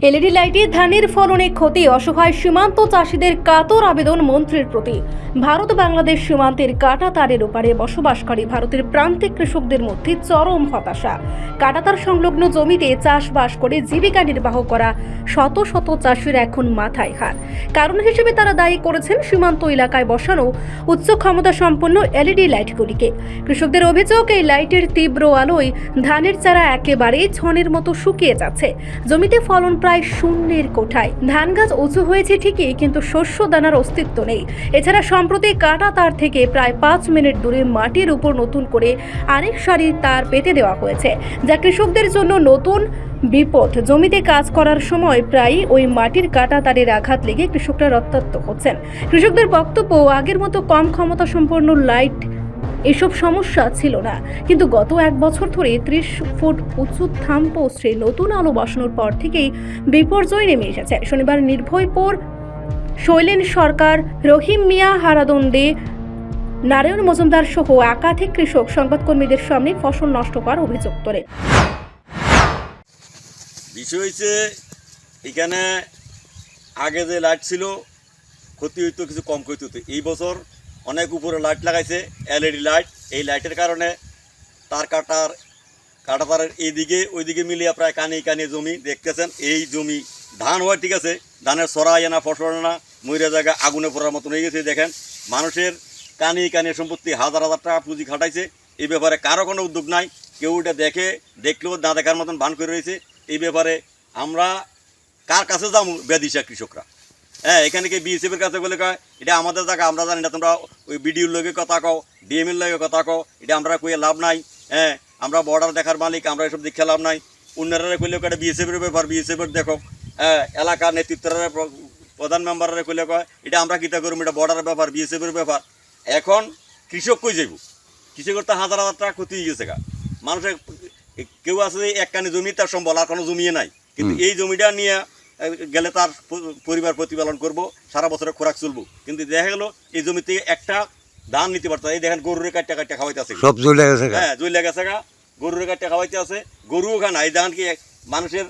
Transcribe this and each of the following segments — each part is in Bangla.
এলইডি লাইটে ধানের ফলনে ক্ষতি, অসহায় সীমান্ত চাষিদের কাতর আবেদন মন্ত্রীর প্রতি। ভারত বাংলাদেশ সীমান্তের কাঁটাতারের ওপারে বসবাসকারী ভারতের প্রান্তিক কৃষকদের মধ্যে চরম হতাশা। কাঁটাতার সংলগ্ন জমিতে চাষবাস করে জীবিকা নির্বাহ করা শত শত চাষির এখন মাথায় হাত। কারণ হিসেবে তারা দায়ী করেছেন সীমান্ত এলাকায় বসানো উচ্চ ক্ষমতা সম্পন্ন এলইডি লাইটগুলিকে। কৃষকদের অভিযোগ, এই লাইটের তীব্র আলোয় ধানের চারা একেবারেই ছনের মতো শুকিয়ে যাচ্ছে। জমিতে ফলন প্রায় শূন্যের কোঠায়। ধান গাছ উঁচু হয়েছে ঠিকই, কিন্তু শস্য দানার অস্তিত্ব নেই। এছাড়া সম্প্রতি কাটা তার থেকে প্রায় 5 মিনিট দূরে মাটির উপর নতুন করে আরেক সারি তার পেতে দেওয়া হয়েছে, যা কৃষকদের জন্য নতুন বিপদ। জমিতে কাজ করার সময় প্রায়ই ওই মাটির কাটা তারের আঘাত লেগে কৃষকরা রক্তাক্ত হচ্ছেন। কৃষকদের বক্তব্য, আগের মতো কম ক্ষমতা সম্পন্ন লাইট এসব সমস্যা ছিল না, কিন্তু গত 1 বছর ধরে 30 ফুট উঁচু থামপোস্টে নতুন আলো বসানোর পর থেকেই বিপর্যয় নেমে এসেছে। শনিবার নির্ভয়পুর শৈলেন সরকার, রহিম মিয়া, হারাদন্দে, নারায়ণ মজুমদার সহ একাধিক কৃষক সংবাদকর্মীদের সামনে ফসল নষ্ট করার অভিযোগ তোলে। বিষয় হচ্ছে এখানে আগে যে লাইট ছিল ক্ষতি হইতো, কিছু কম ক্ষতি হতো। এই বছর অনেক উপরে লাইট লাগাইছে, এলইডি লাইট। এই লাইটের কারণে কাঁটাতারের এইদিকে ওইদিকে মিলিয়ে প্রায় কানে জমি দেখতেছেন। এই জমি ধান হয় ঠিক আছে, ধানের সরাই আনা ফসল আনা ময়রা জায়গা আগুনে পড়ার মতন হয়ে গেছে। দেখেন মানুষের কানে সম্পত্তি হাজার হাজার টাকা পুঁজি খাটাইছে, এই ব্যাপারে কারো কোনো উদ্যোগ নাই। কেউ এটা দেখলেও না দেখার মতন ভান করে রয়েছে। এই ব্যাপারে আমরা কার কাছে যাবো? বেদিশা কৃষকরা। হ্যাঁ, এখানে কি বিএসএফের কাছে বলে কয় এটা আমাদের জায়গা, আমরা জানি না, তোমরা ওই বিডিওর লগে কথা কও, ডিএমের লগে কথা কও, এটা আমরা কইয়ে লাভ নাই। হ্যাঁ, আমরা বর্ডার দেখার মালিক, আমরা এসব দেখে লাভ নাই। অন্যরা কইলেও এটা বিএসএফের ব্যাপার, বিএসএফের দেখো। হ্যাঁ, এলাকার নেতৃত্বরা প্রধান মেম্বাররা কইলে কয় এটা আমরা কিতা করবো, এটা বর্ডারের ব্যাপার, বিএসএফের ব্যাপার। এখন কৃষক কই যাইব? কৃষকের তো হাজার হাজার টাকা ক্ষতি হয়ে গেছে গা। মানুষের কেউ আছে এক কানি জমি, তার সম্বল আর কোনো জমিয়ে নাই, কিন্তু এই জমিটা নিয়ে গেলে তার পরিবার প্রতিপালন করব, সারা বছরের খোরাক চলবো। কিন্তু দেখা গেল এই জমি থেকে একটা ধান নিতে পারতো। এই দেখেন গরুরে কাটটা খাওয়াইতে আছে, সব জ্বলে গেছে। হ্যাঁ, জ্বলে গেছে গা, গরুরে কাটটা খাওয়াইতে আছে। গরুও খানা। এই ধান কি মানুষের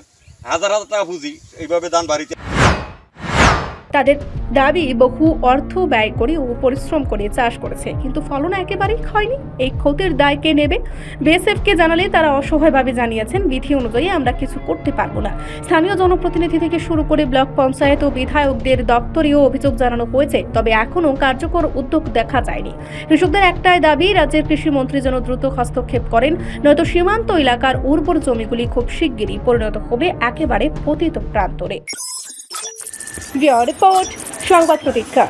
হাজার হাজার টাকা পুঁজি এইভাবে ধান বাড়িতে। তাদের দাবি, বহু অর্থ ব্যয় করে ও পরিশ্রম করে চাষ করেছে, কিন্তু ফলন একেবারেই হয়নি। এই ক্ষতির দায় কে নেবে? বিএসএফকে জানালে তারা অসহায়ভাবে জানিয়েছেন, বিধি অনুযায়ী আমরা কিছু করতে পারবো না। স্থানীয় জনপ্রতিনিধি থেকে শুরু করে ব্লক পঞ্চায়েত ও বিধায়কদের দপ্তরেও অভিযোগ জানানো হয়েছে, তবে এখনও কার্যকর উদ্যোগ দেখা যায়নি। কৃষকদের একটাই দাবি, রাজ্যের কৃষিমন্ত্রী যেন দ্রুত হস্তক্ষেপ করেন, নয়তো সীমান্ত এলাকার উর্বর জমিগুলি খুব শিগগিরই পরিণত হবে একেবারে পতিত প্রান্তরে। রিপোর্ট সংবাদ প্রতীক্ষা।